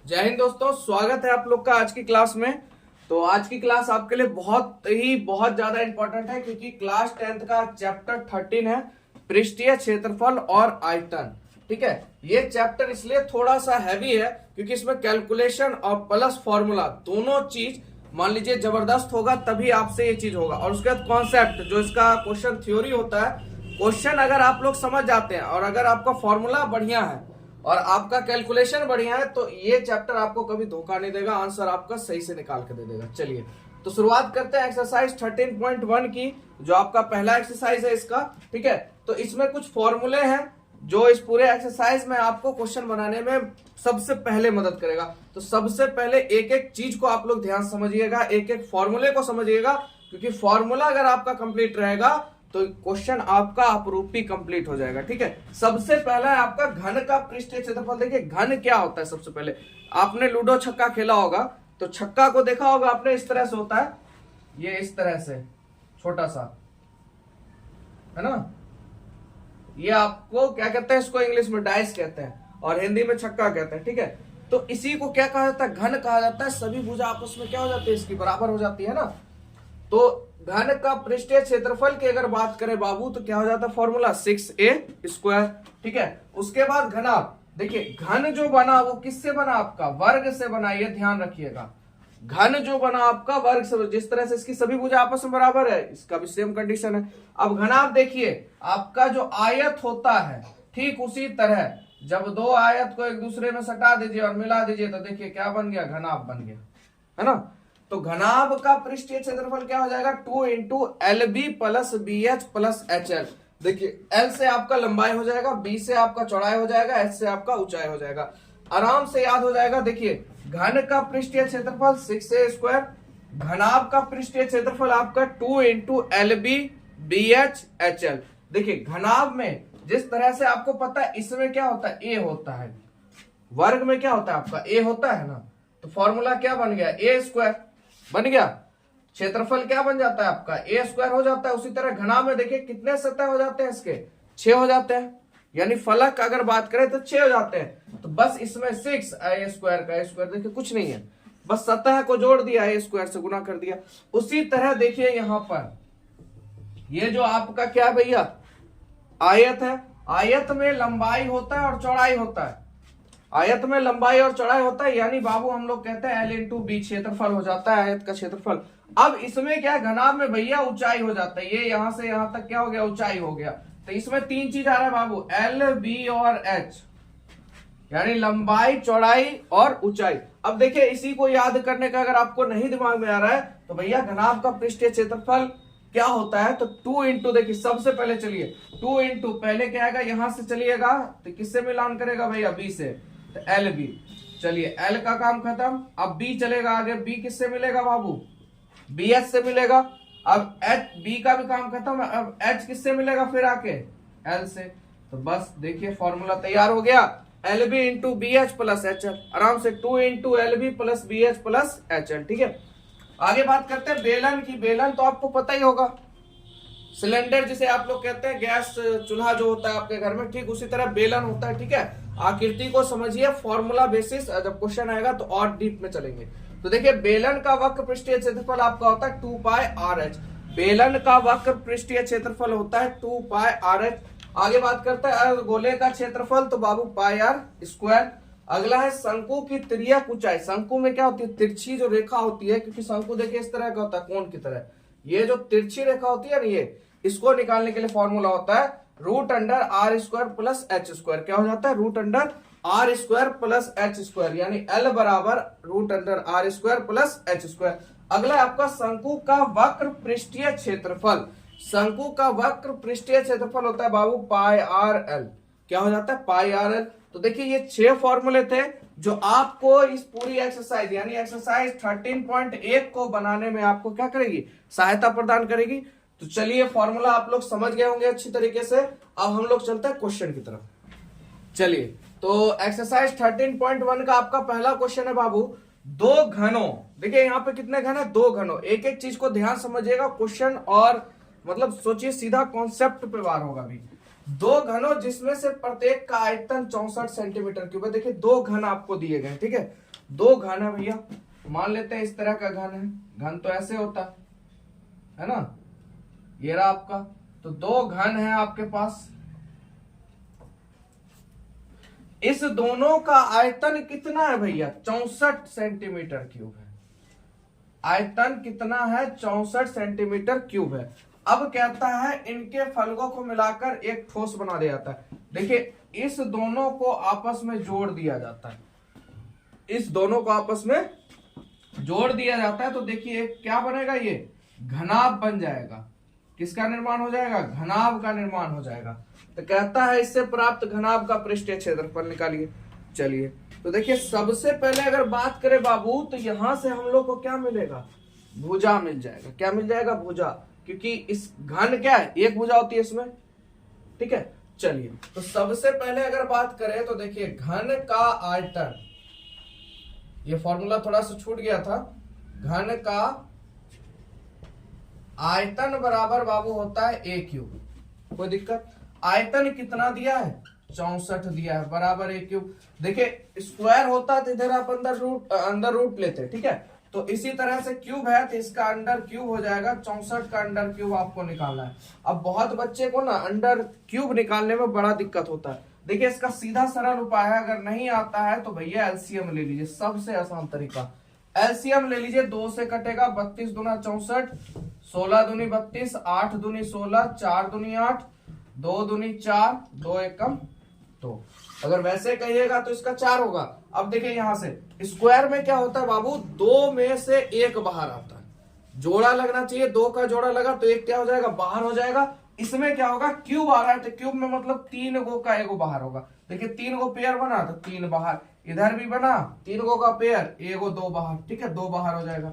जय हिंद दोस्तों, स्वागत है आप लोग का आज की क्लास में। तो आज की क्लास आपके लिए बहुत ज्यादा इंपॉर्टेंट है क्योंकि क्लास 10th का चैप्टर 13 है पृष्ठीय क्षेत्रफल और आयतन। ठीक है, ये चैप्टर इसलिए थोड़ा सा हैवी है क्योंकि इसमें कैलकुलेशन और प्लस फॉर्मूला दोनों चीज मान लीजिए जबरदस्त होगा, तभी आपसे ये चीज होगा। और उसके बाद कॉन्सेप्ट जो इसका क्वेश्चन थ्योरी होता है, क्वेश्चन अगर आप लोग समझ जाते हैं और अगर आपका फॉर्मूला बढ़िया है और आपका कैलकुलेशन बढ़िया है तो ये चैप्टर आपको कभी धोखा नहीं देगा, आंसर आपका सही से निकाल के दे देगा। चलिए तो शुरुआत करते हैं एक्सरसाइज 13.1 की, जो आपका पहला एक्सरसाइज है इसका। ठीक है, तो इसमें कुछ फॉर्मूले हैं जो इस पूरे एक्सरसाइज में आपको क्वेश्चन बनाने में सबसे पहले मदद करेगा। तो सबसे पहले एक एक चीज को आप लोग ध्यान समझिएगा, एक एक फॉर्मूले को समझिएगा, क्योंकि फॉर्मूला अगर आपका कंप्लीट रहेगा तो क्वेश्चन आपका अपरूपी कंप्लीट हो जाएगा। ठीक है, सबसे पहला है आपका घन का पृष्ठीय क्षेत्रफल। देखिए घन क्या होता है। सबसे पहले आपने लूडो छक्का खेला होगा तो छक्का को देखा होगा आपने, इस तरह से होता है, ये इस तरह से छोटा सा है ना। ये आपको क्या कहते हैं, इसको इंग्लिश में डाइस कहते हैं और हिंदी में छक्का कहते हैं। ठीक है, तो इसी को क्या कहा जाता है, घन कहा जाता है। सभी भुजा आपस में क्या हो जाती है, इसकी बराबर हो जाती है ना। तो घन का पृष्ठीय क्षेत्रफल की अगर बात करें बाबू तो क्या हो जाता है फॉर्मूला 6a²। ठीक है, उसके बाद घनाभ। देखिए घन जो बना वो किससे बना, आपका वर्ग से बना, ये ध्यान रखिएगा। घन जो बना आपका वर्ग से, जिस तरह से इसकी सभी भुजा आपस में बराबर है, इसका भी सेम कंडीशन है। अब घनाभ देखिए, आपका जो आयत होता है ठीक उसी तरह जब दो आयत को एक दूसरे में सटा दीजिए और मिला दीजिए तो देखिए क्या बन गया, घनाभ बन गया, है ना। तो घनाभ का पृष्ठीय क्षेत्रफल क्या हो जाएगा, 2 into LB plus BH plus HL। देखिए L से आपका लंबाई हो जाएगा, B से आपका चौड़ाई हो जाएगा, H से आपका ऊंचाई हो जाएगा। आराम से याद हो जाएगा। देखिए घन का पृष्ठीय क्षेत्रफल 6a², घनाभ का पृष्ठीय क्षेत्रफल आपका 2 इंटू LB BH HL। देखिए घनाभ में जिस तरह से आपको पता है, इसमें क्या होता है, A होता है, वर्ग में क्या होता है आपका A होता है ना। तो फॉर्मूला क्या बन गया, A² बन गया। क्षेत्रफल क्या बन जाता है आपका, A² हो जाता है। उसी तरह घनाभ में देखिए कितने सतह हो जाते हैं, इसके 6 हो जाते हैं, यानी फलक अगर बात करें तो 6 हो जाते हैं। तो बस इसमें 6 A² का A² देखिए कुछ नहीं है, बस सतह को जोड़ दिया, A² से गुना कर दिया। उसी तरह देखिए यहां पर ये जो आपका क्या भैया आयत है, आयत में लंबाई होता है और चौड़ाई होता है। आयत में लंबाई और चौड़ाई होता है, यानी बाबू हम लोग कहते हैं L इंटू B क्षेत्रफल हो जाता है आयत का क्षेत्रफल। अब इसमें क्या, घनाभ में भैया ऊंचाई हो जाता है, ये यहां से यहां तक क्या हो गया, ऊंचाई हो गया। तो इसमें तीन चीज आ रहा है बाबू, L B और H, यानी लंबाई चौड़ाई और ऊंचाई। अब देखिए इसी को याद करने का अगर आपको नहीं दिमाग में आ रहा है तो भैया घनाभ का पृष्ठीय क्षेत्रफल क्या होता है, तो 2 इंटू, देखिए सबसे पहले चलिए 2 इंटू, पहले क्या आएगा, यहां से चलिएगा तो किससे मिलान करेगा भैया, B से, तो LB। चलिए L का काम खत्म, अब B चलेगा आगे, B किससे मिलेगा बाबू, BH से मिलेगा। अब H, B का भी काम खत्म, अब H किससे मिलेगा फिर आके, L से। तो बस देखिए फॉर्मूला तैयार हो गया, LB into BH plus HL। आराम से 2 into LB plus BH plus HL। ठीक है, आगे बात करते हैं बेलन की। बेलन तो आपको पता ही होगा, सिलेंडर जिसे आप लोग कहते हैं, गैस चूल्हा जो होता है आपके घर में, ठीक उसी तरह बेलन होता है। ठीक है, आकृति को समझिए, फॉर्मूला बेसिस जब क्वेश्चन आएगा तो और डीप में चलेंगे। तो देखिए बेलन का वक्र पृष्ठीय क्षेत्रफल आपका होता है 2πRH। बेलन का वक्र पृष्ठीय क्षेत्रफल होता है 2πRH। आगे बात करते हैं गोले का क्षेत्रफल, तो बाबू πr²। अगला है शंकु की तिर्यक ऊंचाई। शंकु में क्या होती है, तिरछी जो रेखा होती है, क्योंकि शंकु देखिए इस तरह का होता है, कोण की तरह। ये जो तिरछी रेखा होती है ना, ये इसको निकालने के लिए फॉर्मूला होता है √r² प्लस h²। क्या हो जाता है, √r² प्लस h², यानी L बराबर √r² प्लस h²। अगला आपका शंकु का वक्र पृष्ठीय क्षेत्रफल। शंकु का वक्र पृष्ठीय क्षेत्रफल होता है बाबू πrl। क्या हो जाता है, πrl। तो देखिए ये 6 फॉर्मूले थे जो आपको इस पूरी एक्सरसाइज यानी एक्सरसाइज 13.1 को बनाने में आपको क्या करेगी, सहायता प्रदान करेगी। तो चलिए फॉर्मूला आप लोग समझ गए होंगे अच्छी तरीके से। अब हम लोग चलते हैं क्वेश्चन की तरफ। चलिए तो एक्सरसाइज 13.1 का आपका पहला क्वेश्चन है बाबू, दो घनों। देखिए यहाँ पे कितने घन है, 2 घनों। एक एक चीज को ध्यान समझिएगा क्वेश्चन, और मतलब सोचिए सीधा कॉन्सेप्ट पे वार होगा अभी। दो घनों जिसमें से प्रत्येक का आयतन 64 सेंटीमीटर क्यूब है। देखिए दो घन आपको दिए गए, ठीक है, दो घन है भैया, मान लेते हैं इस तरह का घन है, घन तो ऐसे होता है ना, ये रहा आपका, तो दो घन है आपके पास, इस दोनों का आयतन कितना है भैया, 64 सेंटीमीटर क्यूब है, आयतन कितना है, 64 सेंटीमीटर क्यूब है। अब कहता है इनके फलकों को मिलाकर एक ठोस बना दिया जाता है। देखिए इस दोनों को आपस में जोड़ दिया जाता है, इस दोनों को आपस में जोड़ दिया जाता है, तो देखिए क्या बनेगा, ये घनाभ बन जाएगा, किसका निर्माण हो जाएगा, घनाभ का निर्माण हो जाएगा। तो कहता है इससे प्राप्त घनाभ का पृष्ठीय क्षेत्रफल निकालिए। चलिए तो देखिए सबसे पहले अगर बात करें बाबू, तो यहां से हम लोग को क्या मिलेगा, भुजा मिल जाएगा। क्या मिल जाएगा, भुजा, क्योंकि इस घन क्या है, एक भुजा होती है इसमें, ठीक है। चलिए तो सबसे पहले अगर बात करें तो देखिए घन का आयतन, ये फॉर्मूला थोड़ा सा छूट गया था, घन का आयतन बराबर बाबू होता है ए क्यूब, कोई दिक्कत, आयतन कितना दिया है, 64 दिया है, बराबर ए क्यूब। देखिए स्क्वायर होता तो इधर आप अंदर रूट लेते, ठीक है, तो इसी तरह से क्यूब है तो इसका अंडर क्यूब हो जाएगा, 64 का अंडर क्यूब आपको निकालना है। अब बहुत बच्चे को ना अंडर क्यूब निकालने में बड़ा दिक्कत होता है। देखिए इसका सीधा सरल उपाय है, अगर नहीं आता है तो भैया एलसीएम ले लीजिए, सबसे आसान तरीका, एलसीएम ले लीजिए, 2 से कटेगा, 32 दूना 64, 16 दूनी 32, 8 दूनी 16, 4 दूनी 8, 2 दूनी 4, 2 एकम 2। अगर वैसे कहिएगा तो इसका 4 होगा। अब देखिए यहां से स्क्वायर में क्या होता है बाबू, 2 में से 1 बाहर आता है, जोड़ा लगना चाहिए, 2 का जोड़ा लगा तो 1 क्या हो जाएगा, बाहर हो जाएगा। इसमें क्या होगा, क्यूब आ रहा है तो क्यूब में मतलब 3 गो का 1 बाहर होगा। देखिए 3 गो पेयर बना तो 3 बाहर, इधर भी बना 3 गो का पेयर, 1 गो 2 बाहर, ठीक है, 2 बाहर हो जाएगा,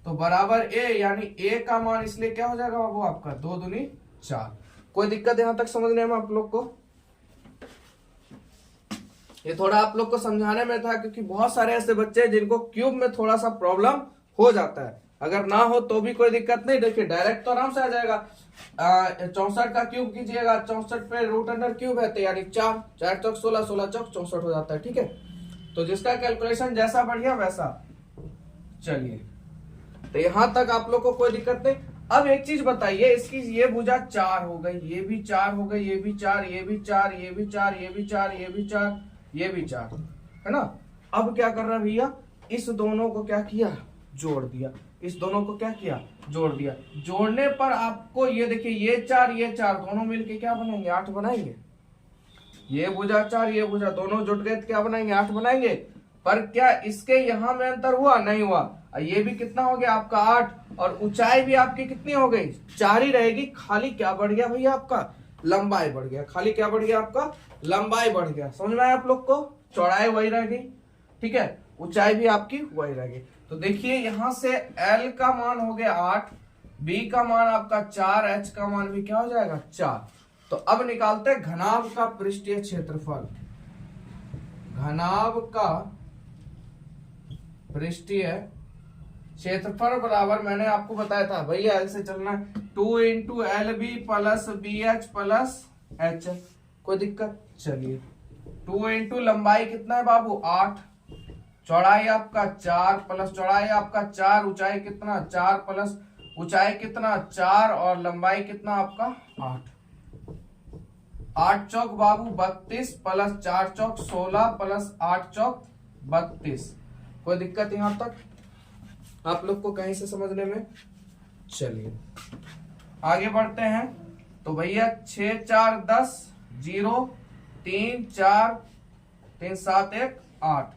तो बराबर ए, यानी ए का मान इसलिए क्या हो जाएगा बाबू आपका 2 दूनी 4। कोई दिक्कत यहां तक समझने में आप लोग को, ये थोड़ा आप लोग को समझाने में था क्योंकि बहुत सारे ऐसे बच्चे हैं जिनको क्यूब में थोड़ा सा प्रॉब्लम हो जाता है। अगर ना हो तो भी कोई दिक्कत नहीं, देखिए डायरेक्ट तो आराम से आ जाएगा। 64 का क्यूब कीजिएगा, 64 पे रूट अंडर क्यूब है तो यानी 4, 4 चौक 16, 16 चौक 64 हो जाता है, ठीक है। तो जिसका कैलकुलेशन जैसा बढ़िया वैसा। चलिए तो यहां तक आप लोग को कोई दिक्कत नहीं। अब एक चीज बताइए, इसकी ये भुजा 4 हो गई, ये भी 4 हो गई, ये भी 4, ये भी 4, ये भी 4, ये भी 4, ये भी 4, ये भी 4, है ना। अब क्या कर रहा है भैया, इस दोनों को क्या किया, जोड़ दिया, इस दोनों को क्या किया, जोड़ दिया। जोड़ने पर आपको ये देखिए ये 4 ये 4 दोनों मिलके क्या बनाएंगे, 8 बनाएंगे। ये भुजा 4 ये भुजा दोनों जुट गए तो क्या बनाएंगे, 8 बनाएंगे। पर क्या इसके यहां में अंतर हुआ, नहीं हुआ। ये भी कितना हो गया आपका 8, और ऊंचाई भी आपकी कितनी हो गई, 4 ही रहेगी। खाली क्या बढ़ गया भैया आपका, लंबाई बढ़ गया। खाली क्या बढ़ गया आपका, लंबाई बढ़ गया। समझ में आया आप लोग को, चौड़ाई वही रह गई, ठीक है, ऊंचाई भी आपकी वही रह गई। तो देखिए यहां से L का मान हो गया 8, B का मान आपका 4, H का मान भी क्या हो जाएगा 4। तो अब निकालते हैं घनाभ का पृष्ठीय क्षेत्रफल। घनाभ का पृष्ठीय क्षेत्रफल बराबर, मैंने आपको बताया था भैया L से चलना है, 2 into LB plus BH plus H। कोई दिक्कत, चलिए 2 इंटू लंबाई कितना है बाबू 8, चौड़ाई आपका 4 प्लस चौड़ाई आपका 4, ऊंचाई कितना 4 प्लस ऊंचाई कितना 4, और लंबाई कितना आपका 8। 8 चौक बाबू 32 प्लस 4 चौक 16 प्लस 8 चौक 32। कोई दिक्कत यहां तक आप लोग को कहीं से समझने में। चलिए आगे बढ़ते हैं। तो भैया 6 4 10 0 3 4 3 7 1 8,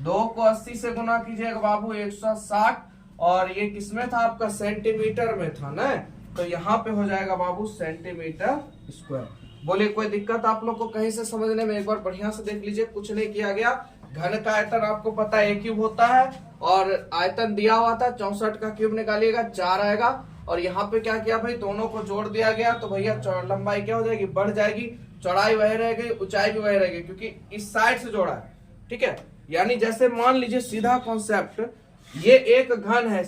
2 को 80 से गुना कीजिएगा बाबू 160, और ये किसमें था आपका सेंटीमीटर में था ना, तो यहाँ पे हो जाएगा बाबू सेंटीमीटर स्क्वायर। बोलिए कोई दिक्कत आप लोग को कहीं से समझने में, एक बार बढ़िया से देख लीजिए, कुछ नहीं किया गया। घन का आयतन आपको पता है 1 क्यूब होता है, और आयतन दिया हुआ था 64 का क्यूब निकालिएगा 4 आएगा, और यहाँ पे क्या किया भाई, दोनों को जोड़ दिया गया, तो भैया लंबाई क्या हो जाएगी, बढ़ जाएगी, चौड़ाई वही रहेगी, ऊंचाई भी वही रहेगी, क्योंकि इस साइड से जोड़ा है, ठीक है। यानी जैसे मान लीजिए सीधा कॉन्सेप्ट, ये एक घन है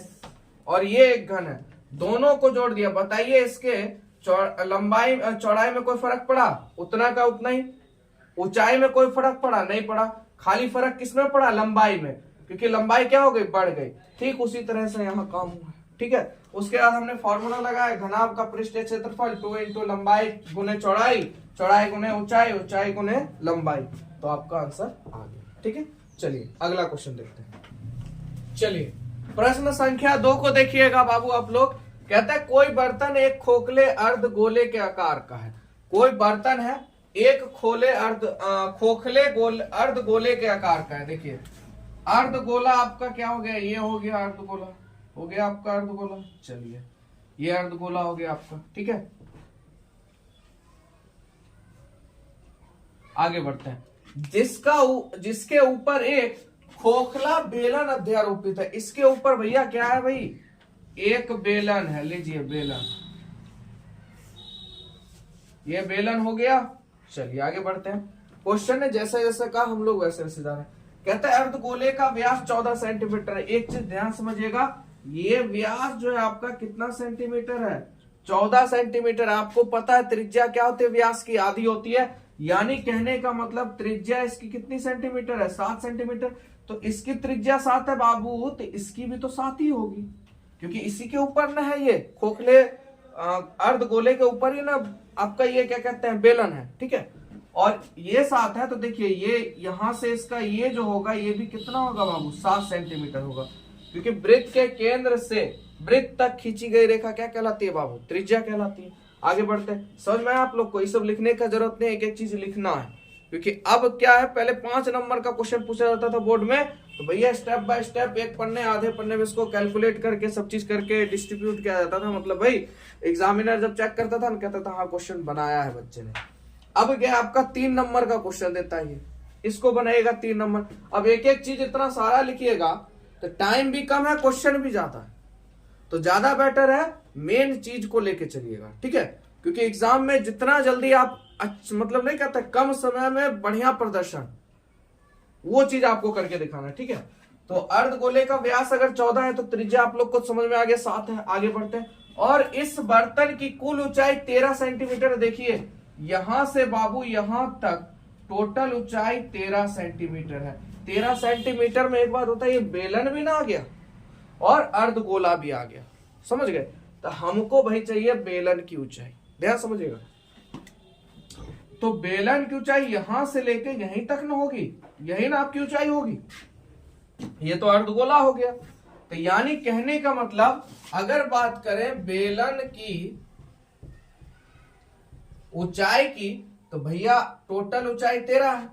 और ये एक घन है, दोनों को जोड़ दिया। बताइए इसके लंबाई चौड़ाई में कोई फर्क पड़ा? उतना का उतना ही। ऊंचाई में कोई फर्क पड़ा? नहीं पड़ा। खाली फर्क किसमें पड़ा? लंबाई में, क्योंकि लंबाई क्या हो गई? बढ़ गई। ठीक उसी तरह से यहाँ काम हुआ। ठीक है, उसके बाद हमने फॉर्मूला लगाया, घनाभ का पृष्ठीय क्षेत्रफल 2 इंटू लंबाई गुने चौड़ाई, चौड़ाई गुने ऊंचाई, ऊंचाई गुने लंबाई। तो आपका आंसर आ गया। ठीक है, चलिए अगला क्वेश्चन देखते हैं। चलिए प्रश्न संख्या 2 को देखिएगा बाबू आप लोग। कहता है कोई बर्तन एक खोखले अर्ध गोले के आकार का है। कोई बर्तन है एक खोखले अर्ध गोले के आकार का है। देखिए अर्ध गोला आपका क्या हो गया? ये हो गया अर्ध गोला, हो गया आपका अर्ध गोला। चलिए ये अर्ध गोला हो गया आपका। ठीक है, आगे बढ़ते हैं। जिसके ऊपर एक खोखला बेलन अध्यारोपित है। इसके ऊपर भैया क्या है भाई? एक बेलन है। लीजिए बेलन, ये बेलन हो गया। चलिए आगे बढ़ते हैं। क्वेश्चन ने जैसे जैसे कहा हम लोग वैसे वैसे जा रहे हैं। कहता है अर्धगोले का व्यास 14 सेंटीमीटर है। एक चीज ध्यान समझिएगा, ये व्यास जो है आपका कितना सेंटीमीटर है? 14 सेंटीमीटर। आपको पता है त्रिज्या क्या होती है? व्यास की आधी होती है। यानी कहने का मतलब त्रिज्या इसकी कितनी सेंटीमीटर है? 7 सेंटीमीटर। तो इसकी त्रिज्या 7 है बाबू, तो इसकी भी तो 7 ही होगी, क्योंकि इसी के ऊपर ना है ये खोखले अर्धगोले के ऊपर ही ना आपका ये क्या कहते हैं? बेलन है। ठीक है, और ये 7 है। तो देखिए ये यहां से इसका ये जो होगा ये भी कितना होगा बाबू? 7 सेंटीमीटर होगा, क्योंकि वृत्त के केंद्र से वृत्त तक खींची गई रेखा क्या कहलाती है बाबू? त्रिज्या कहलाती है। आगे बढ़ते हैं। समझ में आप लोग को ये सब लिखने का जरूरत नहीं, एक एक चीज लिखना है, क्योंकि अब क्या है, पहले 5 नंबर का क्वेश्चन पूछा जाता था बोर्ड में, तो भैया स्टेप बाय स्टेप एक पन्ने आधे पन्ने में इसको कैलकुलेट करके सब चीज करके डिस्ट्रीब्यूट किया जाता था। मतलब भाई एग्जामिनर जब चेक करता था ना, कहता था हाँ क्वेश्चन बनाया है बच्चे ने। अब क्या आपका 3 नंबर का क्वेश्चन देता है, इसको बनाएगा 3 नंबर। अब एक एक चीज इतना सारा लिखिएगा तो टाइम भी कम है, क्वेश्चन भी ज्यादा है, तो ज्यादा बेटर है मेन चीज को लेके चलिएगा। ठीक है, क्योंकि एग्जाम में जितना जल्दी आप मतलब नहीं कहते कम समय में बढ़िया प्रदर्शन, वो चीज आपको करके दिखाना है। ठीक है, तो अर्धगोले का व्यास अगर 14 है तो त्रिज्या आप लोग को समझ में आ गया 7 है। आगे बढ़ते हैं। और इस बर्तन की कुल ऊंचाई 13 सेंटीमीटर। देखिए यहां से बाबू यहां तक टोटल ऊंचाई 13 सेंटीमीटर है। 13 सेंटीमीटर में एक बात होता है, ये बेलन भी ना आ गया और अर्धगोला भी आ गया। समझ गए? तो हमको भाई चाहिए बेलन की ऊंचाई। ध्यान समझिएगा, तो बेलन की ऊंचाई यहां से लेके यहीं तक ना होगी, यही ना आपकी ऊंचाई होगी। ये तो अर्धगोला हो गया। तो यानी कहने का मतलब अगर बात करें बेलन की ऊंचाई की, तो भैया टोटल ऊंचाई 13 है,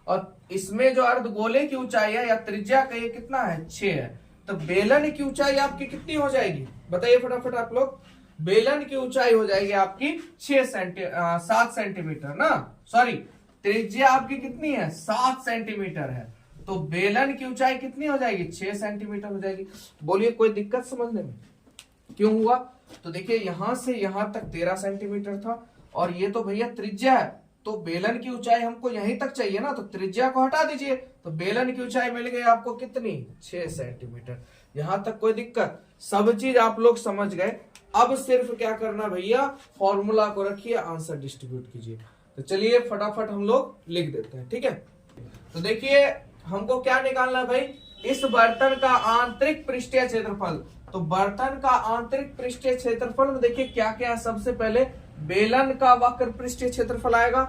और इसमें जो अर्धगोले की ऊंचाई है या त्रिज्या का ये कितना है? 6 है। तो बेलन की ऊंचाई आपकी कितनी हो जाएगी? बताइए फटाफट आप लोग। बेलन की ऊंचाई हो जाएगी आपकी 7 सेंटीमीटर ना, सॉरी त्रिज्या आपकी कितनी है? 7 सेंटीमीटर है, तो बेलन की ऊंचाई कितनी हो जाएगी? 6 सेंटीमीटर हो जाएगी। बोलिए कोई दिक्कत समझने में? क्यों हुआ? तो देखिए यहां से यहां तक 13 सेंटीमीटर था, और ये तो भैया त्रिज्या है, तो बेलन की ऊंचाई हमको यहीं तक चाहिए ना, तो त्रिज्या को हटा दीजिए, तो बेलन की ऊंचाई मिल गई आपको कितनी? 6 सेंटीमीटर। यहां तक कोई दिक्कत? सब चीज आप लोग समझ गए। अब सिर्फ क्या करना भैया, फॉर्मूला को रखिए, आंसर डिस्ट्रीब्यूट कीजिए। तो चलिए फटाफट हम लोग लिख देते हैं। ठीक है, तो देखिए हमको क्या निकालना है भाई? इस बर्तन का आंतरिक पृष्ठीय क्षेत्रफल। तो बर्तन का आंतरिक पृष्ठीय क्षेत्रफल में देखिए क्या क्या है। सबसे पहले बेलन का वक्र पृष्ठीय क्षेत्रफल आएगा।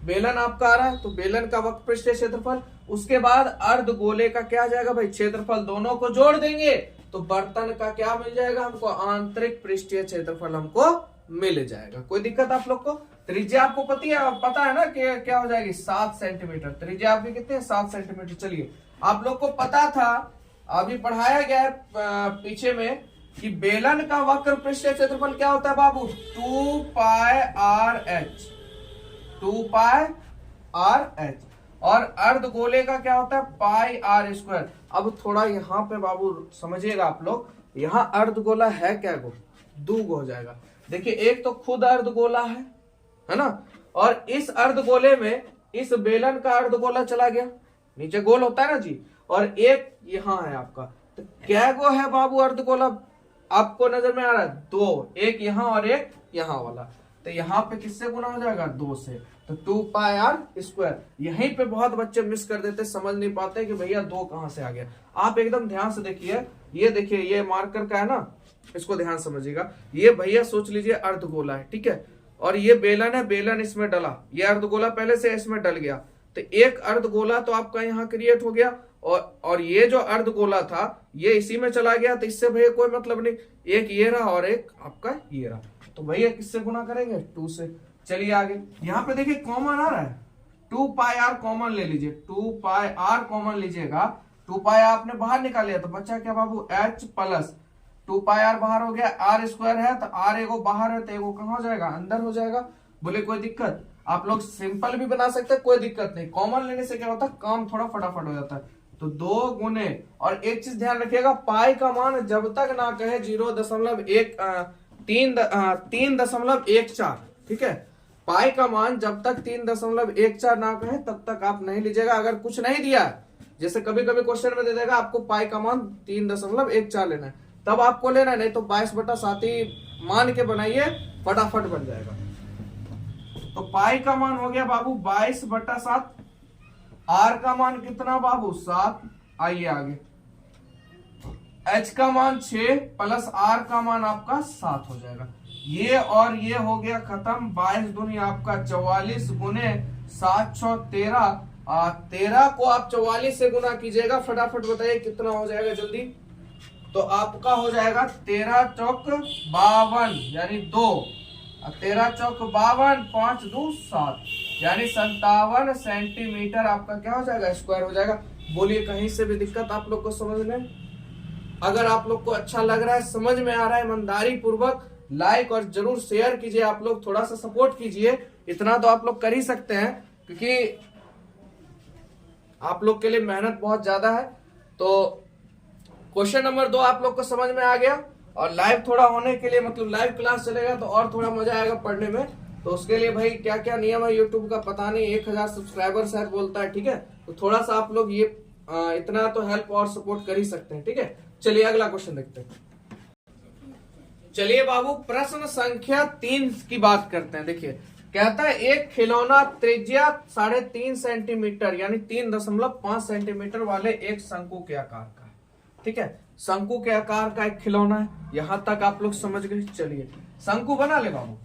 बेलन आपका आ रहा है, तो बेलन का वक्र पृष्ठीय क्षेत्रफल। उसके बाद अर्धगोले का क्या आ जाएगा भाई? क्षेत्रफल। दोनों को जोड़ देंगे तो बर्तन का क्या मिल जाएगा हमको? आंतरिक पृष्ठीय क्षेत्रफल हमको मिल जाएगा। कोई दिक्कत आप लोग को? त्रिज्या आपको पता है ना कि क्या हो जाएगी? 7 सेंटीमीटर। त्रिज्या आपकी कितनी है? 7 सेंटीमीटर। चलिए आप लोग को पता था, अभी पढ़ाया गया है पीछे में, कि बेलन का वक्र पृष्ठीय क्षेत्रफल क्या होता है बाबू? 2 पाई आर एच। 2 पाई आर एच। और अर्धगोले का क्या होता है? पाई आर स्क्वायर। अब थोड़ा यहाँ पे बाबू समझिएगा आप लोग, यहाँ अर्धगोला है क्या गो? 2 गो हो जाएगा। देखिए एक तो खुद अर्धगोला है ना, और इस अर्धगोले में इस बेलन का अर्धगोला चला गया, नीचे गोल होता है ना जी, और एक यहाँ है आपका। तो क्या गो है बाबू अर्धगोला? आपको नजर में आ रहा है 2, एक यहाँ और एक यहाँ वाला, तो यहाँ पे किससे गुना हो जाएगा 2 से, तो 2πr²। यहीं पे बहुत बच्चे मिस कर देते, समझ नहीं पाते कि भैया 2 कहां से आ गया। आप एकदम ध्यान से देखिए, ये देखिए ये मार्कर का है ना, इसको ध्यान समझिएगा। ये भैया सोच लीजिए अर्धगोला है, ठीक है, और ये बेलन है, बेलन इसमें डला, ये अर्धगोला पहले से इसमें डल गया, तो एक अर्धगोला तो आपका यहाँ क्रिएट हो गया, और ये जो अर्धगोला था ये इसी में चला गया, तो इससे भैया कोई मतलब नहीं, एक ये रहा और एक आपका ये रहा, तो भैया किससे गुना करेंगे 2 से। चलिए आगे, यहाँ पे देखिए कॉमन आ रहा है, 2πr कॉमन ले लीजिए, 2πr कॉमन लीजिएगा, 2πr आपने बाहर निकाल लिया तो बच्चा क्या बाबू h प्लस 2πr बाहर हो गया, r² है तो r एगो बाहर है तो एगो कहाँ हो जाएगा अंदर हो जाएगा। बोले कोई दिक्कत, आप लोग सिंपल भी बना सकते हैं, कोई दिक्कत नहीं, कॉमन लेने से क्या होता है काम थोड़ा फटाफट हो जाता है। तो 2 गुने, और एक चीज ध्यान रखिएगा, पाई का मान जब तक ना कहे 3.14, ठीक है, पाई का मान जब तक 3.14 ना कहे तब तक आप नहीं लीजिएगा। अगर कुछ नहीं दिया, जैसे कभी कभी क्वेश्चन में दे देगा आपको पाई का मान 3.14 लेना है, तब आपको लेना, नहीं तो 22/7 ही मान के बनाइए, फटाफट बन जाएगा। तो पाई का मान हो गया बाबू 22/7, आर का मान कितना बाबू 7, आइए आगे, एच का मान 6 प्लस आर का मान आपका 7 हो जाएगा। ये और ये हो गया खत्म, 22 दूनी आपका 44 गुने 7 6 13, 13 को आप 44 से गुना कीजिएगा, फटाफट बताइए कितना हो जाएगा जल्दी। तो आपका हो जाएगा 13 चौक 52 यानी 2, 13 चौक 52, 5 2 7, यानी 57 सेंटीमीटर आपका क्या हो जाएगा स्क्वायर हो जाएगा। बोलिए कहीं से भी दिक्कत आप लोग को समझने? अगर आप लोग को अच्छा लग रहा है, समझ में आ रहा है, ईमानदारी पूर्वक लाइक और जरूर शेयर कीजिए, आप लोग थोड़ा सा सपोर्ट कीजिए, इतना तो आप लोग कर ही सकते हैं क्योंकि आप लोग के लिए मेहनत बहुत ज्यादा है। तो क्वेश्चन नंबर 2 आप लोग को समझ में आ गया, और लाइव थोड़ा होने के लिए मतलब लाइव क्लास चलेगा तो और थोड़ा मजा आएगा पढ़ने में। तो उसके लिए भाई क्या क्या नियम है यूट्यूब का पता नहीं, 1000 सब्सक्राइबर शायद बोलता है, ठीक है, तो थोड़ा सा आप लोग ये इतना तो हेल्प और सपोर्ट कर ही सकते हैं, ठीक है। चलिए अगला क्वेश्चन देखते हैं। चलिए बाबू प्रश्न संख्या 3 की बात करते हैं। देखिए कहता है एक खिलौना त्रिज्या 3.5 सेंटीमीटर यानी 3.5 सेंटीमीटर वाले एक शंकु के आकार का है, ठीक है, शंकु के आकार का एक खिलौना है, यहां तक आप लोग समझ गए। चलिए शंकु बना ले बाबू,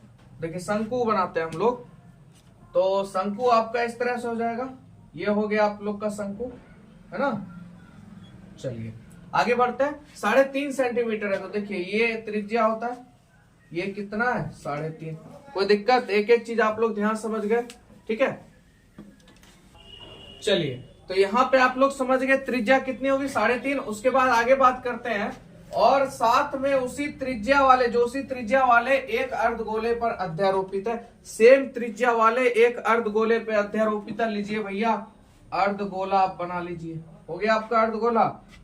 देखिए शंकु बनाते हैं हम लोग। तो शंकु आपका इस तरह से हो जाएगा, ये हो गया आप लोग का शंकु, है ना। चलिए आगे बढ़ते हैं, 3.5 सेंटीमीटर है, तो देखिए ये त्रिज्या होता है, ये कितना है 3.5, कोई दिक्कत, एक एक चीज आप लोग ध्यान समझ गए, ठीक है। चलिए तो यहाँ पे आप लोग समझ गए त्रिज्या कितनी होगी 3.5। उसके बाद आगे बात करते हैं, और साथ में उसी त्रिज्या वाले एक अर्धगोले पर अध्यारोपित है, सेम त्रिज्या वाले एक अर्धगोले पे अध्यारोपित है। लीजिए भैया अर्धगोला आप बना लीजिए, हो गया आपका अर्धगोला।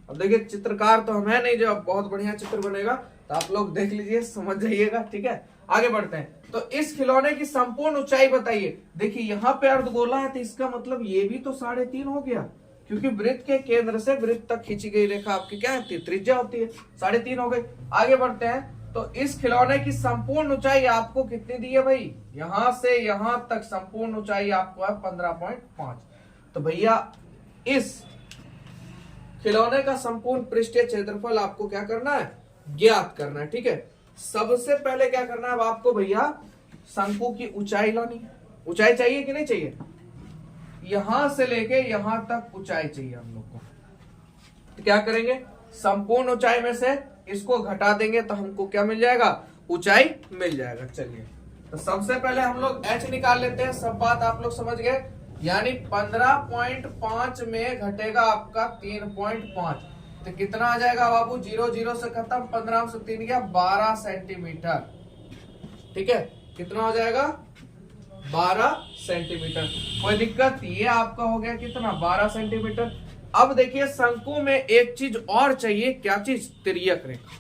अब देखिए चित्रकार तो हम है नहीं जो बहुत बढ़िया चित्र बनेगा, तो आप लोग देख लीजिए समझ जाइएगा, ठीक है। आगे बढ़ते हैं, तो इस खिलौने की संपूर्ण ऊंचाई बताइए। देखिए यहाँ पे अर्धगोला है तो इसका मतलब ये भी तो 3.5 हो गया, क्योंकि वृत्त के केंद्र से वृत्त तक खींची गई रेखा आपकी क्या होती है त्रिज्या होती है, 3.5 हो गई। आगे बढ़ते हैं, तो इस खिलौने की संपूर्ण ऊंचाई आपको कितनी दी है भाई, यहां से यहां तक संपूर्ण ऊंचाई आपको है 15.5। तो भैया इस खिलौने का संपूर्ण पृष्ठीय क्षेत्रफल आपको क्या करना है, ज्ञात करना है, ठीक है। सबसे पहले क्या करना है अब आपको भैया, शंकु की ऊंचाई लानी है। ऊंचाई चाहिए कि नहीं चाहिए, यहां से लेके यहां तक ऊंचाई चाहिए हम लोग को। तो क्या करेंगे, संपूर्ण ऊंचाई में से इसको घटा देंगे तो हमको क्या मिल जाएगा, ऊंचाई मिल जाएगा। चलिए तो सबसे पहले हम लोग h निकाल लेते हैं, सब बात आप लोग समझ गए, यानी 15.5 में घटेगा आपका 3.5, तो कितना आ जाएगा बाबू, 0 0 से खत्म, 15 से 3 गया 12 सेंटीमीटर, ठीक है, कितना हो जाएगा 12 सेंटीमीटर। कोई दिक्कत, ये आपका हो गया कितना 12 सेंटीमीटर। अब देखिए शंकु में एक चीज और चाहिए, क्या चीज, तिर्यक रेखा।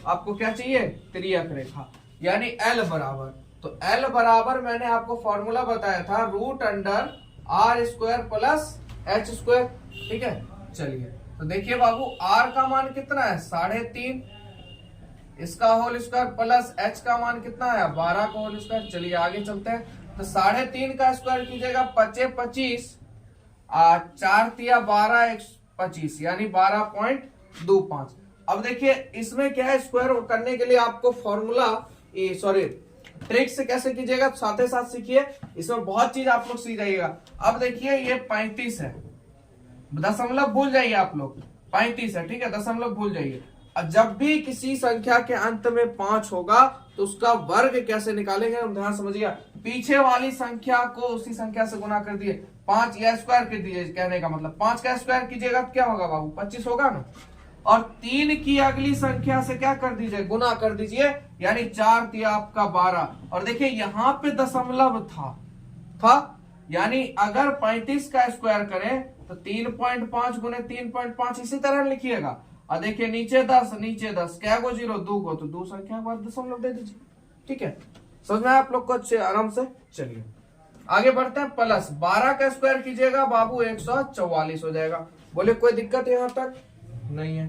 आपको क्या चाहिए, तिर्यक रेखा, यानी L बराबर। तो L बराबर मैंने आपको फॉर्मूला बताया था √r² प्लस h², ठीक है। चलिए तो देखिए बाबू r का मान कितना है 3.5, इसका होल स्क्वायर प्लस h का मान कितना है 12 का होल स्क्वायर। चलिए आगे चलते हैं। तो 3.5 का स्क्वायर कीजिएगा 25, 4 तिया 12, 25 यानी 12.25। अब देखिए इसमें क्या है, स्क्वायर करने के लिए आपको फॉर्मूला सॉरी ट्रिक से कैसे कीजिएगा साथ ही साथ सीखिए, इसमें बहुत चीज आप लोग सीख जाइएगा। अब देखिए ये 35 है, दशमलव भूल जाइए आप लोग, 35 है ठीक है, दशमलव भूल जाइए। जब भी किसी संख्या के अंत में 5 होगा तो उसका वर्ग कैसे निकालेंगे हम ध्यान समझिएगा। पीछे वाली संख्या को उसी संख्या से गुना कर दिए, 5 या स्क्वायर कर दिए, कहने का मतलब 5 का स्क्वायर कीजिएगा तो क्या होगा बाबू 25 होगा ना। और 3 की अगली संख्या से क्या कर दीजिए गुना कर दीजिए, यानी 4 तिया आपका 12। और देखिए यहाँ पे दशमलव था यानी अगर 35 का स्क्वायर करें तो 3.5 गुने 3.5 इसी तरह लिखिएगा। और देखिए नीचे 10 क्या गो 0 2 गो, तो 2 संख्या के बाद दशमलव दे दीजिए। ठीक है, समझ में आप लोग को अच्छे आराम से। चलिए आगे बढ़ते हैं। प्लस 12 का स्क्वायर कीजिएगा बाबू 144 हो जाएगा। बोले कोई दिक्कत यहाँ तक नहीं है।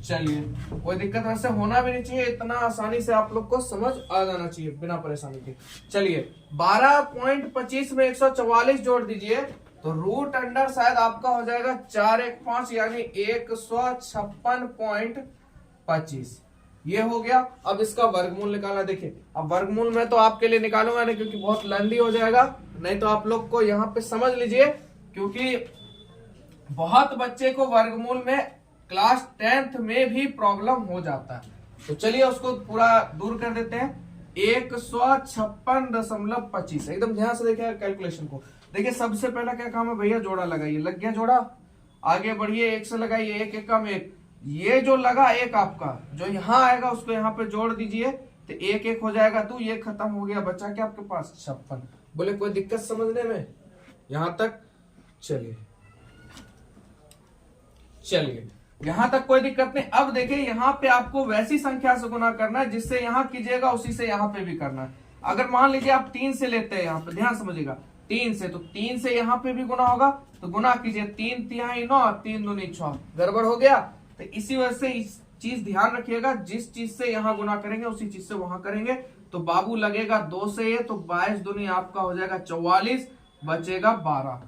चलिए कोई दिक्कत वैसे होना भी नहीं चाहिए, इतना आसानी से आप लोग को समझ आ जाना चाहिए बिना परेशानी के। चलिए 12.25 में 144 जोड़ दीजिए तो रूट अंडर शायद आपका हो जाएगा 415 यानी 156.25 ये हो गया। अब इसका वर्गमूल निकालना। देखिए अब वर्गमूल में तो आपके लिए निकालूंगा नहीं क्योंकि बहुत लंबी हो जाएगा, नहीं तो आप लोग को यहाँ पे समझ लीजिए, क्योंकि बहुत बच्चे को वर्गमूल में क्लास 10th में भी प्रॉब्लम हो जाता है। तो चलिए उसको पूरा दूर कर देते हैं। 156.25 एकदम ध्यान से देखिए कैलकुलेशन को। देखिए सबसे पहला क्या काम है भैया, जोड़ा लगाइए। लग गया जोड़ा, आगे बढ़िए, 1 से लगाइए, 1 1 कम 1, ये जो लगा एक आपका जो यहाँ आएगा उसको यहाँ पे जोड़ दीजिए तो 1 1 हो जाएगा, तो ये खत्म हो गया, बचा क्या आपके पास 56। बोले कोई दिक्कत समझने में यहां तक? चलिए यहां तक कोई दिक्कत नहीं। अब देखिए यहाँ पे आपको वैसी संख्या से गुना करना है जिससे यहाँ कीजिएगा उसी से यहाँ पे भी करना है। अगर मान लीजिए आप 3 से लेते हैं, यहाँ पे ध्यान समझिएगा 3 से, तो 3 से यहाँ पे भी गुना होगा तो गुना कीजिए, 3 तिहाई 9, 3 दूनी 6, गड़बड़ हो गया। तो इसी वजह से इस चीज ध्यान रखिएगा, जिस चीज से यहाँ गुना करेंगे उसी चीज से वहां करेंगे। तो बाबू लगेगा 2 से ये, तो 22 दूनी आपका हो जाएगा 44, बचेगा 12।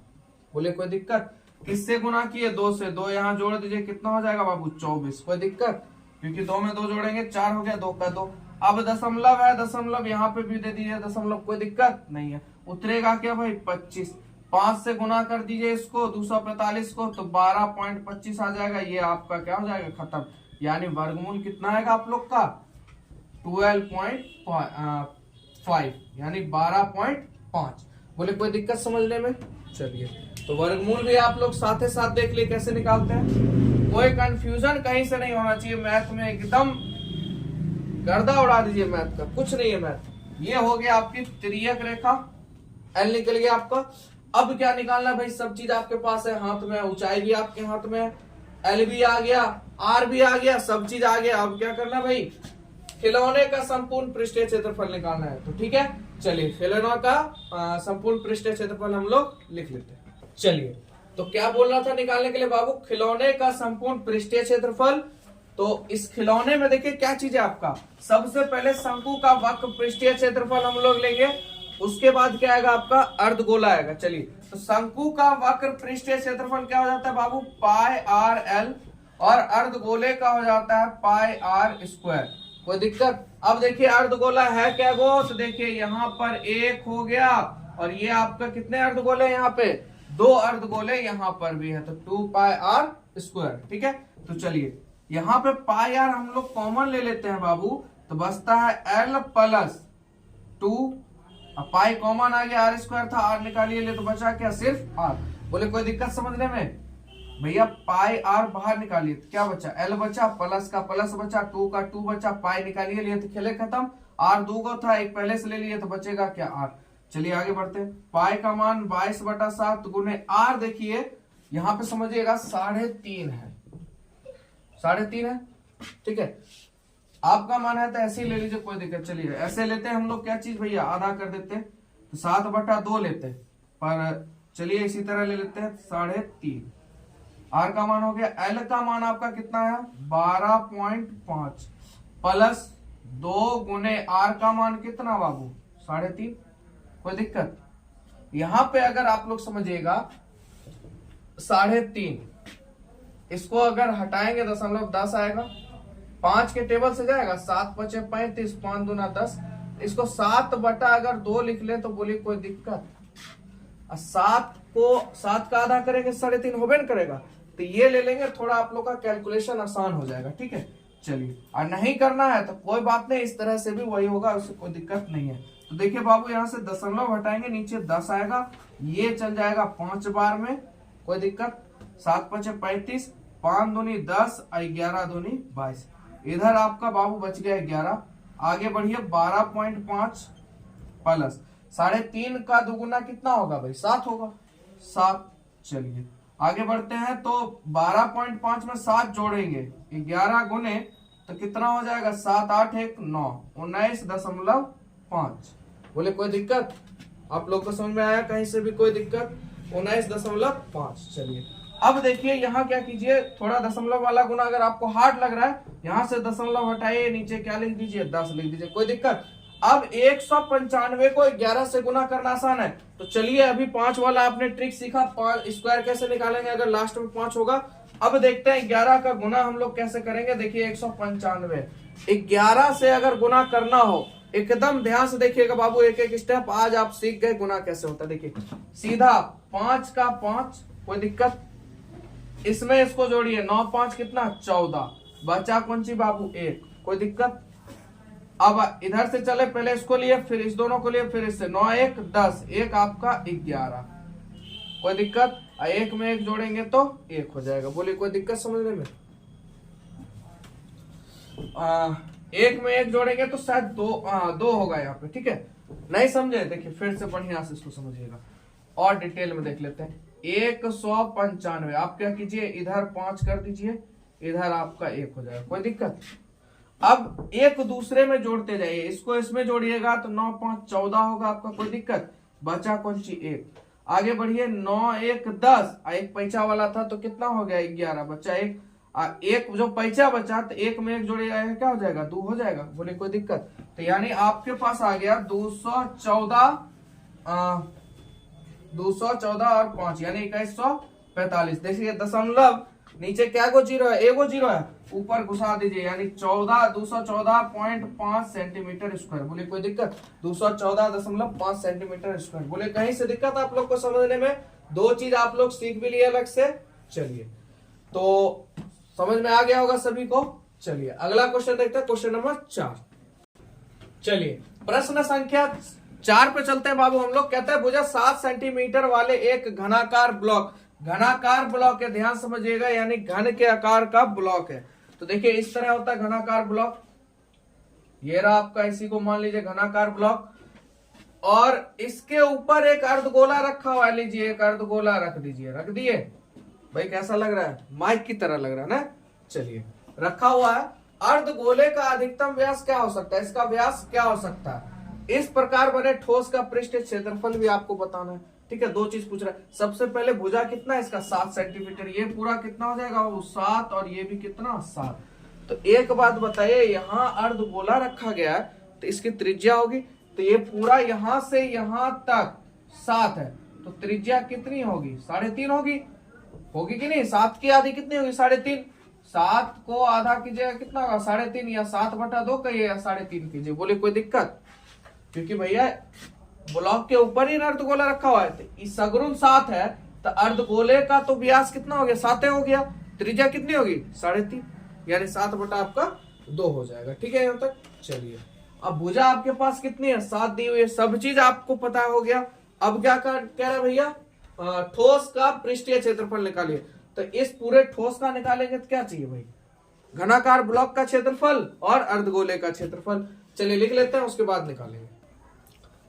बोले कोई दिक्कत? किससे गुना किए? 2 से, 2 यहाँ जोड़ दीजिए, कितना हो जाएगा बाबू 24। कोई दिक्कत? क्योंकि 2 में 2 जोड़ेंगे 4 हो गया, 2 का 2। अब दशमलव है, दशमलव यहाँ पे भी दे दीजिए दशमलव, कोई दिक्कत नहीं है। उतरेगा क्या भाई 25, 5 से गुना कर दीजिए इसको 245 को, तो 12.25 आ जाएगा। ये आपका क्या हो जाएगा खत्म, यानी वर्गमूल कितना आएगा आप लोग का 12.5 यानी 12.5। बोले कोई दिक्कत समझने में? चलिए तो वर्गमूल भी आप लोग साथ ही साथ देख लिए कैसे निकालते हैं। कोई कंफ्यूजन कहीं से नहीं होना चाहिए मैथ में, एकदम गर्दा उड़ा दीजिए मैथ का, कुछ नहीं है मैथ। ये हो गया आपकी तिर्यक रेखा, एल निकल गया आपका। अब क्या निकालना भाई, सब चीज आपके पास है हाथ में, ऊंचाई भी आपके हाथ में, एल भी आ गया, आर भी आ गया, सब चीज आ गया। अब क्या करना भाई, खिलौने का संपूर्ण पृष्ठीय क्षेत्रफल निकालना है। तो ठीक है चलिए खिलौना का संपूर्ण पृष्ठीय क्षेत्रफल हम लोग लिख लेते हैं। चलिए तो क्या बोल रहा था निकालने के लिए बाबू, खिलौने का संपूर्ण पृष्ठीय क्षेत्रफल। तो इस खिलौने में देखिए क्या चीज है आपका, सबसे पहले शंकु का वक्र पृष्ठीय क्षेत्रफल हम लोग लेंगे, उसके बाद क्या आएगा आपका अर्धगोला आएगा। चलिए तो शंकु का वक्र पृष्ठीय क्षेत्रफल क्या हो जाता है बाबू पाई आर एल, और अर्धगोले का हो जाता है पाई आर स्क्वायर। कोई दिक्कत? अब देखिए अर्धगोला है क्या गो, तो देखिए यहाँ पर 1 हो गया, और ये आपका कितने अर्धगोले यहाँ पे 2 अर्धगोले यहाँ पर भी है, तो 2 पाई आर स्क्वायर। ठीक है तो चलिए यहाँ पे पाई आर हम लोग कॉमन ले लेते हैं बाबू, तो बचता है एल प्लस 2, अब पाई कॉमन आ गया, आर स्क्वायर था, आर निकालिए ले, तो बचा क्या सिर्फ आर। बोले कोई दिक्कत समझने में भैया, पाई आर बाहर निकालिए तो क्या बचा, एल बचा, प्लस का प्लस बचा, 2 का 2 बचा, पाई निकालिए लिए तो खेले खत्म। आर 2 गो था, एक पहले से ले लिए तो बचेगा क्या आर। चलिए आगे बढ़ते हैं। पाई का मान 22/7 गुने आर, देखिए यहाँ पे समझिएगा 3.5 है, 3.5 है। ठीक है आपका मान है तो ऐसे ही ले लीजिए, कोई दिक्कत। चलिए ऐसे लेते हैं हम लोग क्या चीज भैया, आधा कर देते हैं तो 7/2 लेते हैं, पर चलिए इसी तरह ले लेते हैं 3.5। आर का मान हो गया, एल का मान आपका कितना है 12.5, प्लस 2 गुने आर का मान कितना बाबू 3.5। कोई दिक्कत? यहां पे अगर आप लोग समझिएगा 3.5, इसको अगर हटाएंगे 0.10 आएगा, 5 के टेबल से जाएगा, 7 पचे 35, 5 दूना 10, इसको 7 बटा अगर 2 लिख ले तो बोली कोई दिक्कत? 7 को 7 का आधा करेंगे 3.5 होबे न करेगा, तो ये ले लेंगे, थोड़ा आप लोग का कैलकुलेशन आसान हो जाएगा। ठीक है, चलिए। और नहीं करना है तो कोई बात नहीं, इस तरह से भी वही होगा, उससे कोई दिक्कत नहीं है। तो देखिए बाबू, यहाँ से दशमलव हटाएंगे, नीचे 10 आएगा, ये चल जाएगा 5 बार में, कोई दिक्कत? 7 पचे 35, 5 दूनी 10, 11 दूनी 22, इधर आपका बाबू बच गया 11। आगे बढ़िए, 12.5 प्लस 3.5 का दुगुना कितना होगा भाई? 7 होगा, 7। चलिए आगे बढ़ते हैं, तो 12.5 में 7 जोड़ेंगे, 11 गुने तो कितना हो जाएगा? 7 8 1 9, 19.5। बोले कोई दिक्कत? आप लोग को समझ में आया कहीं से भी कोई दिक्कत? 19.5। चलिए अब देखिए यहाँ क्या कीजिए, थोड़ा दशमलव वाला गुना अगर आपको हार्ड लग रहा है, यहाँ से दशमलव हटाइए, नीचे क्या लिख दीजिए? 10 लिख दीजिए, कोई दिक्कत? अब 195 को 11 से गुना करना आसान है, तो चलिए अभी 5 वाला आपने ट्रिक सीखा, स्क्वायर कैसे निकालेंगे अगर लास्ट में 5 होगा। अब देखते हैं 11 का गुना हम लोग कैसे करेंगे। देखिए 195, 11 से अगर गुना करना हो, एकदम ध्यान से देखिएगा बाबू, एक एक स्टेप आज आप सीख गए गुना कैसे होता है। देखिए सीधा 5 का 5, कोई दिक्कत? इसमें इसको जोड़िए, 9 5 कितना? 14, बचा कौन सी बाबू? 1, कोई दिक्कत? अब इधर से चले, पहले इसको लिए, फिर इस दोनों को लिए, फिर इससे 9 1 10, 1 आपका 11, कोई दिक्कत? 1 में 1 जोड़ेंगे तो 1 हो जाएगा। बोलिए कोई दिक्कत समझने में? 1 में 1 जोड़ेंगे तो शायद 2 होगा यहाँ पे। ठीक है, नहीं समझे? देखिए फिर से बढ़िया से इसको समझिएगा और डिटेल में देख लेते हैं। 195, आप क्या कीजिए, इधर 5 कर दीजिए, इधर आपका 1 हो जाएगा, कोई दिक्कत? अब एक दूसरे में जोड़ते जाइए, इसको इसमें जोड़िएगा तो 9 5 14 होगा आपका, कोई दिक्कत? बचा कौन सी? 1। आगे बढ़िए, 9 1 10, एक पैसा वाला था तो कितना हो गया? 11, बचा 1। एक जो पैसा बचा तो 1 में 1 जोड़िएगा, क्या हो जाएगा? 2 हो जाएगा। बोले कोई दिक्कत? तो यानी आपके पास आ गया 214 और 5 यानी 2145। देखिए दशमलव नीचे क्या को जीरो है? एगो जीरो है, ऊपर घुसा दीजिए, यानी 214.5 सेंटीमीटर स्क्वायर। बोले कोई दिक्कत? 214.5 सेंटीमीटर स्क्वायर। बोले कहीं से दिक्कत आप लोग को समझने में? 2 चीज आप लोग सीख भी लिए अलग से। चलिए तो समझ में आ गया होगा सभी को। चलिए अगला क्वेश्चन देखते हैं, क्वेश्चन नंबर 4। चलिए प्रश्न संख्या 4 पे चलते हैं बाबू। हम लोग कहते हैं भुजा 7 सेंटीमीटर वाले एक घनाकार ब्लॉक, घनाकार ब्लॉक है, ध्यान समझिएगा, यानी घन के आकार का ब्लॉक है। तो देखिए इस तरह होता है घनाकार ब्लॉक, ये रहा आपका, इसी को मान लीजिए घनाकार ब्लॉक, और इसके ऊपर एक अर्धगोला रखा हुआ है। लीजिए एक अर्धगोला रख दीजिए, रख दिए भाई, कैसा लग रहा है? माइक की तरह लग रहा है ना। चलिए रखा हुआ है। अर्धगोले का अधिकतम व्यास क्या हो सकता है? इसका व्यास क्या हो सकता है? इस प्रकार बने ठोस का पृष्ठ क्षेत्रफल भी आपको बताना है। ठीक है, 2 चीज पूछ रहा है। सबसे पहले भुजा कितना है इसका? 7 सेंटीमीटर। ये पूरा कितना हो जाएगा? वो 7, और ये भी कितना? 7। तो एक बात बताइए, यहाँ अर्धगोला रखा गया है तो इसकी त्रिज्या होगी, तो ये पूरा यहाँ से यहाँ तक 7 है, तो त्रिज्या कितनी होगी? 3.5 होगी। होगी कि नहीं? 7 की आधी कितनी होगी? 3.5। 7 को आधा कीजिएगा कितना होगा? 3.5, या 7/2 कहिए या 3.5 कीजिए। बोले कोई दिक्कत? क्योंकि भैया ब्लॉक के ऊपर ही अर्धगोला रखा हुआ है, तो सगुण 7 है, तो अर्धगोले का तो व्यास कितना हो गया? 7 हो गया। त्रिज्या कितनी होगी? 3.5, यानी 7 बटा 2 हो जाएगा। ठीक है यहाँ तक। चलिए अब भुजा आपके पास कितनी है? 7 दी हुई है, सब चीज आपको पता हो गया। अब क्या कह रहा है भैया? ठोस का पृष्ठीय क्षेत्रफल निकालिए। तो इस पूरे ठोस का निकालेंगे तो क्या चाहिए भाई? घनाकार ब्लॉक का क्षेत्रफल और अर्धगोले का क्षेत्रफल। चलिए लिख लेते हैं, उसके बाद निकालेंगे।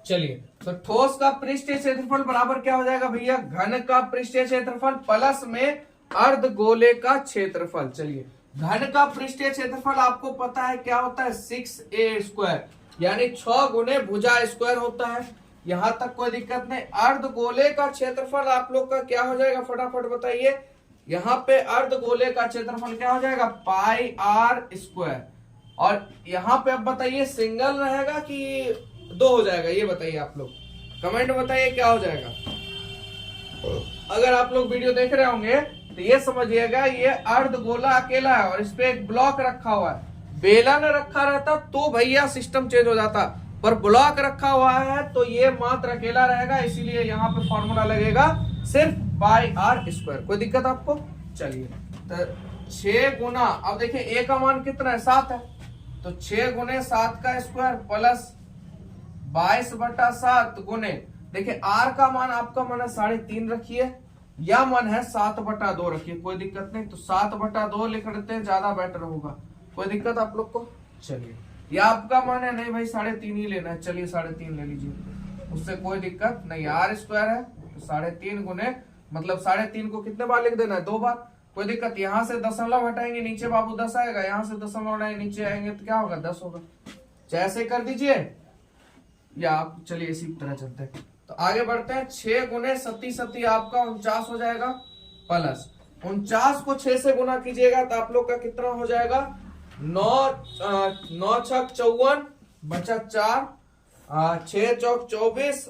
चलिए तो ठोस का पृष्ठीय क्षेत्रफल बराबर क्या हो जाएगा भैया? घन का पृष्ठीय क्षेत्रफल प्लस में अर्धगोले का क्षेत्रफल। चलिए घन का पृष्ठीय क्षेत्रफल आपको पता है क्या होता है? 6a², यानी 6 गुने भुजा स्क्वायर होता है। यहां तक कोई दिक्कत नहीं। अर्धगोले का क्षेत्रफल आप लोग का क्या हो जाएगा? फटाफट बताइए। यहाँ पे अर्धगोले का क्षेत्रफल क्या हो जाएगा? πr²। और यहाँ पे अब बताइए सिंगल रहेगा कि 2 हो जाएगा, ये बताइए आप लोग कमेंट में बताइए क्या हो जाएगा। अगर आप लोग वीडियो देख रहे होंगे तो ये समझिएगा ये अर्ध गोला अकेला है और इस पे एक ब्लॉक रखा हुआ है। बेलन रखा रहता तो भैया सिस्टम चेंज हो जाता, पर ब्लॉक रखा हुआ है तो ये मात्र अकेला रहेगा, इसीलिए यहाँ पे फॉर्मूला लगेगा सिर्फ बाई आर स्क्वायर। कोई दिक्कत आपको? चलिए तो 6 गुना, अब देखिए ए का मान कितना है 7 है, तो 6 गुने 7 का स्क्वायर प्लस 22/7 गुने, देखिए आर का मान आपका मन है 3.5 रखिए, या मन है 7/2 रखिए, कोई दिक्कत नहीं। तो 7/2 लिख देते हैं, ज्यादा बेटर होगा। कोई दिक्कत आप लोग को? चलिए, या आपका मन है नहीं भाई 3.5 ही लेना है, चलिए 3.5 ले लीजिए, उससे कोई दिक्कत नहीं। आर स्क्वायर है तो 3.5 गुने, मतलब 3.5 को कितने बार लिख देना है? 2 बार। कोई दिक्कत? यहाँ से दशमलव हटाएंगे नीचे बाबू 10 आएगा, यहाँ से दशमलव हटाएंगे नीचे आएंगे तो क्या होगा? 10 होगा। जैसे कर दीजिए, या आप चलिए इसी तरह चलते हैं। तो आगे बढ़ते हैं। 6 गुने 37 आपका 49 हो जाएगा, प्लस 49 को 6 से गुना कीजिएगा तो आप लोग का कितना हो जाएगा? 9 छक 54 बचा 4, 6 चौक 24,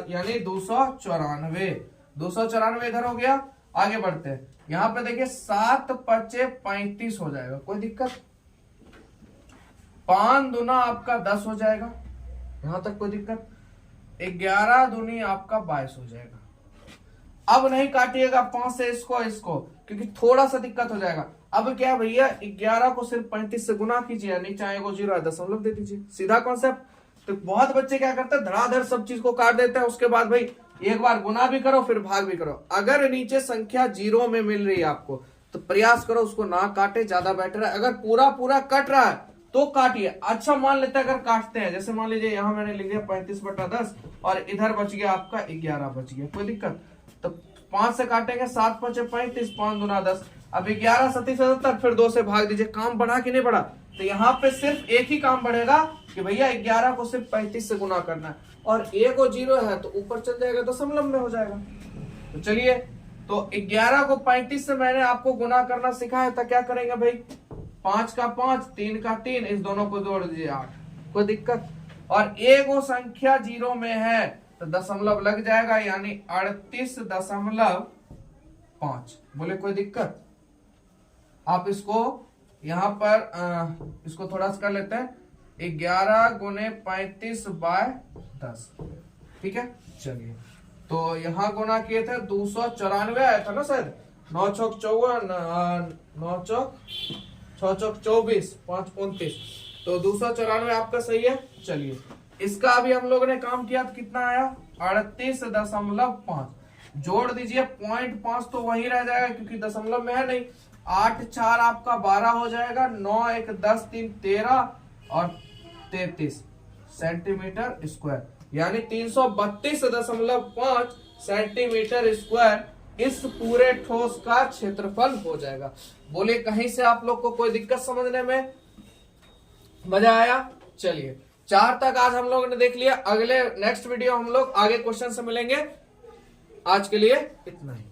यानी 294। 294 इधर हो गया। आगे बढ़ते हैं, यहाँ पे देखिए 7 पचे 35 हो जाएगा, कोई दिक्कत? 5 दूना आपका 10 हो जाएगा, यहां तक कोई दिक्कत? 11 दूनी आपका 22 हो जाएगा। अब नहीं काटिएगा 5 से इसको, क्योंकि थोड़ा सा दिक्कत हो जाएगा। अब क्या भैया 11 को सिर्फ 35 से गुना कीजिए, नीचे आएगा 0 दशमलव दे दीजिए, सीधा कॉन्सेप्ट। तो बहुत बच्चे क्या करते हैं, धड़ाधड़ सब चीज को काट देते हैं, उसके बाद भाई एक बार गुना भी करो फिर भाग भी करो। अगर नीचे संख्या 0 में मिल रही है आपको तो प्रयास करो उसको ना काटे, ज्यादा बेटर है। अगर पूरा पूरा कट रहा है तो काटिए। अच्छा मान लेते हैं अगर काटते हैं, जैसे मान लीजिए यहाँ मैंने लिख दिया 35/10 और इधर बच गया आपका 11 बच गया, कोई दिक्कत? तो 5 से काटेंगे, 7 पचे 35, 5 दूना 10, अब 11 37 70, फिर 2 से भाग दीजिए। काम बढ़ा कि नहीं बढ़ा? तो यहाँ पे सिर्फ एक ही काम बढ़ेगा कि भैया 11 को सिर्फ 35 से गुना करना है, और a को 0 है तो ऊपर चल जाएगा, दशमलव में हो जाएगा। तो चलिए, तो 11 को 35 से मैंने आपको गुना करना सिखाया था, क्या करेंगे भाई? 5 का 5, 3 का 3, इस दोनों को जोड़ दीजिए 8, कोई दिक्कत? और a को संख्या 0 में है तो दशमलव लग जाएगा, यानी 38.5। बोले कोई दिक्कत? आप इसको यहाँ पर इसको थोड़ा सा कर लेते हैं, 11 गुने 35/10, ठीक है। चलिए, तो यहाँ गुना किए थे 294 आया था ना शायद, 9 चौक 54, 9 चौक 6 चौक 24, 5 29, तो 294 आपका सही है। चलिए, इसका अभी हम लोगों ने काम किया तो कितना आया? 38.5। जोड़ दीजिए 0.5 तो वही रह जाएगा क्योंकि दशमलव में है नहीं। 8 4 आपका 12 हो जाएगा, 9 1 10 3 13 और 33 सेंटीमीटर स्क्वायर, यानी 332.5 सेंटीमीटर स्क्वायर इस पूरे ठोस का क्षेत्रफल हो जाएगा। बोले कहीं से आप लोग को कोई दिक्कत समझने में? मजा आया? चलिए, 4 तक आज हम लोगों ने देख लिया। अगले नेक्स्ट वीडियो हम लोग आगे क्वेश्चन से मिलेंगे। आज के लिए इतना ही।